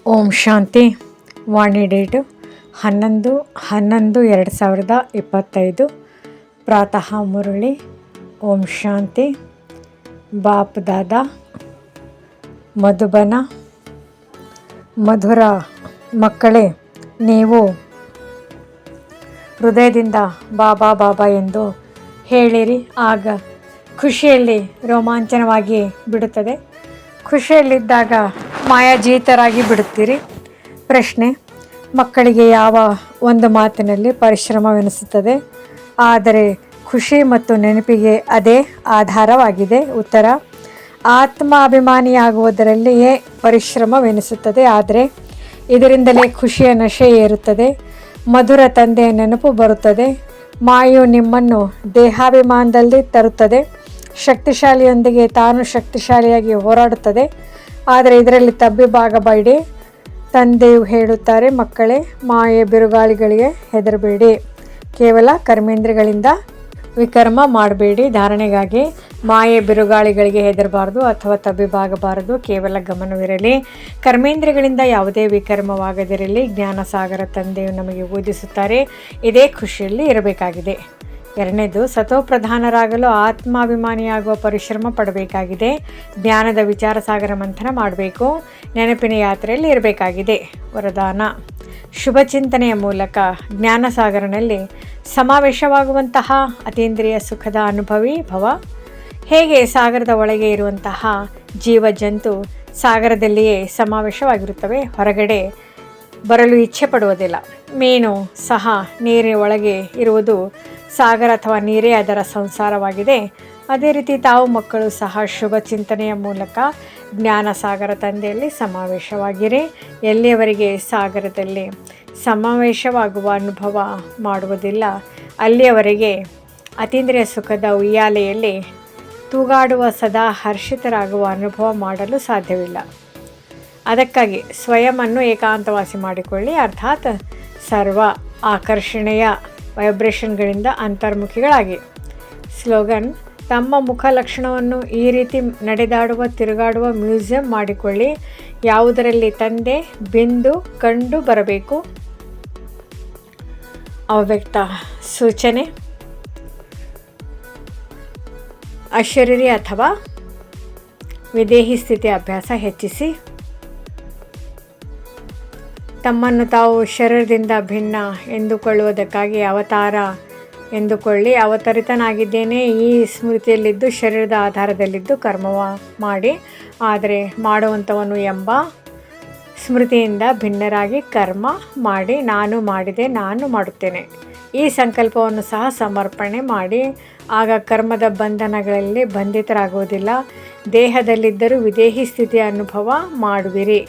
ಓಂ ಶಾಂತಿ. ವಾಣಿ date 11/11/2025. ಪ್ರಾತಃ ಮುರಳಿ. ಓಂ ಶಾಂತಿ. ಬಾಪ್ ದಾದಾ ಮಧುಬನ. ಮಧುರ ಮಕ್ಕಳೇ, ನೀವು ಹೃದಯದಿಂದ ಬಾಬಾ ಬಾಬಾ ಎಂದು ಹೇಳಿರಿ. ಆಗ ಖುಷಿಯಲ್ಲಿ ರೋಮಾಂಚನವಾಗಿ ಬಿಡುತ್ತದೆ. ಖುಷಿಯಲ್ಲಿದ್ದಾಗ ಮಾಯಾಜೀತರಾಗಿ ಬಿಡುತ್ತೀರಿ. ಪ್ರಶ್ನೆ: ಮಕ್ಕಳಿಗೆ ಯಾವ ಒಂದು ಮಾತಿನಲ್ಲಿ ಪರಿಶ್ರಮವೆನಿಸುತ್ತದೆ, ಆದರೆ ಖುಷಿ ಮತ್ತು ನೆನಪಿಗೆ ಅದೇ ಆಧಾರವಾಗಿದೆ? ಉತ್ತರ: ಆತ್ಮಾಭಿಮಾನಿಯಾಗುವುದರಲ್ಲಿಯೇ ಪರಿಶ್ರಮವೆನಿಸುತ್ತದೆ, ಆದರೆ ಇದರಿಂದಲೇ ಖುಷಿಯ ನಶೆ ಏರುತ್ತದೆ. ಮಧುರ ತಂದೆಯ ನೆನಪು ಬರುತ್ತದೆ. ಮಾಯು ನಿಮ್ಮನ್ನು ದೇಹಾಭಿಮಾನದಲ್ಲಿ ತರುತ್ತದೆ. ಶಕ್ತಿಶಾಲಿಯೊಂದಿಗೆ ತಾನು ಶಕ್ತಿಶಾಲಿಯಾಗಿ ಹೋರಾಡುತ್ತದೆ, ಆದರೆ ಇದರಲ್ಲಿ ತಬ್ಬಿಬ್ಬಾಗಬೇಡಿ. ತಂದೆಯು ಹೇಳುತ್ತಾರೆ, ಮಕ್ಕಳೇ, ಮಾಯೆ ಬಿರುಗಾಳಿಗಳಿಗೆ ಹೆದರಬೇಡಿ. ಕೇವಲ ಕರ್ಮೇಂದ್ರಿಯಗಳಿಂದ ವಿಕರ್ಮ ಮಾಡಬೇಡಿ. ಧಾರಣೆಗಾಗಿ ಮಾಯೆ ಬಿರುಗಾಳಿಗಳಿಗೆ ಹೆದರಬಾರದು ಅಥವಾ ತಬ್ಬಿಬ್ಬಾಗಬಾರದು. ಕೇವಲ ಗಮನವಿರಲಿ. ಕರ್ಮೇಂದ್ರಿಯಗಳಿಂದ ಯಾವುದೇ ವಿಕರ್ಮವಾಗದಿರಲಿ. ಜ್ಞಾನಸಾಗರ ತಂದೆಯು ನಮಗೆ ಬೋಧಿಸುತ್ತಾರೆ, ಇದೇ ಖುಷಿಯಲ್ಲಿ ಇರಬೇಕಾಗಿದೆ. ಎರಡನೇದು, ಸತೋಪ್ರಧಾನರಾಗಲು ಆತ್ಮಾಭಿಮಾನಿಯಾಗುವ ಪರಿಶ್ರಮ ಪಡಬೇಕಾಗಿದೆ. ಜ್ಞಾನದ ವಿಚಾರ ಸಾಗರ ಮಂಥನ ಮಾಡಬೇಕು. ನೆನಪಿನ ಯಾತ್ರೆಯಲ್ಲಿ ಇರಬೇಕಾಗಿದೆ. ವರದಾನ: ಶುಭ ಚಿಂತನೆಯ ಮೂಲಕ ಜ್ಞಾನಸಾಗರನಲ್ಲಿ ಸಮಾವೇಶವಾಗುವಂತಹ ಅತೀಂದ್ರಿಯ ಸುಖದ ಅನುಭವಿ ಭವ. ಹೇಗೆ ಸಾಗರದ ಒಳಗೆ ಇರುವಂತಹ ಜೀವಜಂತು ಸಾಗರದಲ್ಲಿಯೇ ಸಮಾವೇಶವಾಗಿರುತ್ತವೆ, ಹೊರಗಡೆ ಬರಲು ಇಚ್ಛೆ ಪಡುವುದಿಲ್ಲ. ಮೀನು ಸಹ ನೀರಿನ ಒಳಗೆ ಇರುವುದು ಸಾಗರ ಅಥವಾ ನೀರೇ ಅದರ ಸಂಸಾರವಾಗಿದೆ. ಅದೇ ರೀತಿ ತಾವು ಮಕ್ಕಳು ಸಹ ಶುಭ ಚಿಂತನೆಯ ಮೂಲಕ ಜ್ಞಾನ ಸಾಗರ ತಂದೆಯಲ್ಲಿ ಸಮಾವೇಶವಾಗಿರಿ. ಎಲ್ಲಿಯವರೆಗೆ ಸಾಗರದಲ್ಲಿ ಸಮಾವೇಶವಾಗುವ ಅನುಭವ ಮಾಡುವುದಿಲ್ಲ, ಅಲ್ಲಿಯವರೆಗೆ ಅತೀಂದ್ರಿಯ ಸುಖದ ಉಯ್ಯಾಲೆಯಲ್ಲಿ ತೂಗಾಡುವ ಸದಾ ಹರ್ಷಿತರಾಗುವ ಅನುಭವ ಮಾಡಲು ಸಾಧ್ಯವಿಲ್ಲ. ಅದಕ್ಕಾಗಿ ಸ್ವಯಂವನ್ನು ಏಕಾಂತವಾಸಿ ಮಾಡಿಕೊಳ್ಳಿ, ಅರ್ಥಾತ್ ಸರ್ವ ಆಕರ್ಷಣೆಯ ವೈಬ್ರೇಷನ್ಗಳಿಂದ ಅಂತರ್ಮುಖಿಗಳಾಗಿ. ಸ್ಲೋಗನ್: ತಮ್ಮ ಮುಖ ಲಕ್ಷಣವನ್ನು ಈ ರೀತಿ ನಡೆದಾಡುವ ತಿರುಗಾಡುವ ಮ್ಯೂಸಿಯಂ ಮಾಡಿಕೊಳ್ಳಿ, ಯಾವುದರಲ್ಲಿ ತಂದೆ ಬಿಂದು ಕಂಡು ಬರಬೇಕು. ಅವ್ಯಕ್ತ ಸೂಚನೆ: ಅಶರೀರಿ ಅಥವಾ ವಿದೇಹಿ ಸ್ಥಿತಿ ಅಭ್ಯಾಸ ಹೆಚ್ಚಿಸಿ. ತಮ್ಮನ್ನು ತಾವು ಶರೀರದಿಂದ ಭಿನ್ನ ಎಂದುಕೊಳ್ಳುವುದಕ್ಕಾಗಿ ಅವತಾರ ಎಂದುಕೊಳ್ಳಿ. ಅವತರಿತನಾಗಿದ್ದೇನೆ ಈ ಸ್ಮೃತಿಯಲ್ಲಿದ್ದು ಶರೀರದ ಆಧಾರದಲ್ಲಿದ್ದು ಕರ್ಮವ ಮಾಡಿ, ಆದರೆ ಮಾಡುವಂಥವನು ಎಂಬ ಸ್ಮೃತಿಯಿಂದ ಭಿನ್ನರಾಗಿ ಕರ್ಮ ಮಾಡಿ. ನಾನು ಮಾಡಿದೆ, ನಾನು ಮಾಡುತ್ತೇನೆ ಈ ಸಂಕಲ್ಪವನ್ನು ಸಹ ಸಮರ್ಪಣೆ ಮಾಡಿ. ಆಗ ಕರ್ಮದ ಬಂಧನಗಳಲ್ಲಿ ಬಂಧಿತರಾಗುವುದಿಲ್ಲ. ದೇಹದಲ್ಲಿದ್ದರೂ ವಿದೇಹಿ ಸ್ಥಿತಿಯ ಅನುಭವ ಮಾಡುವಿರಿ.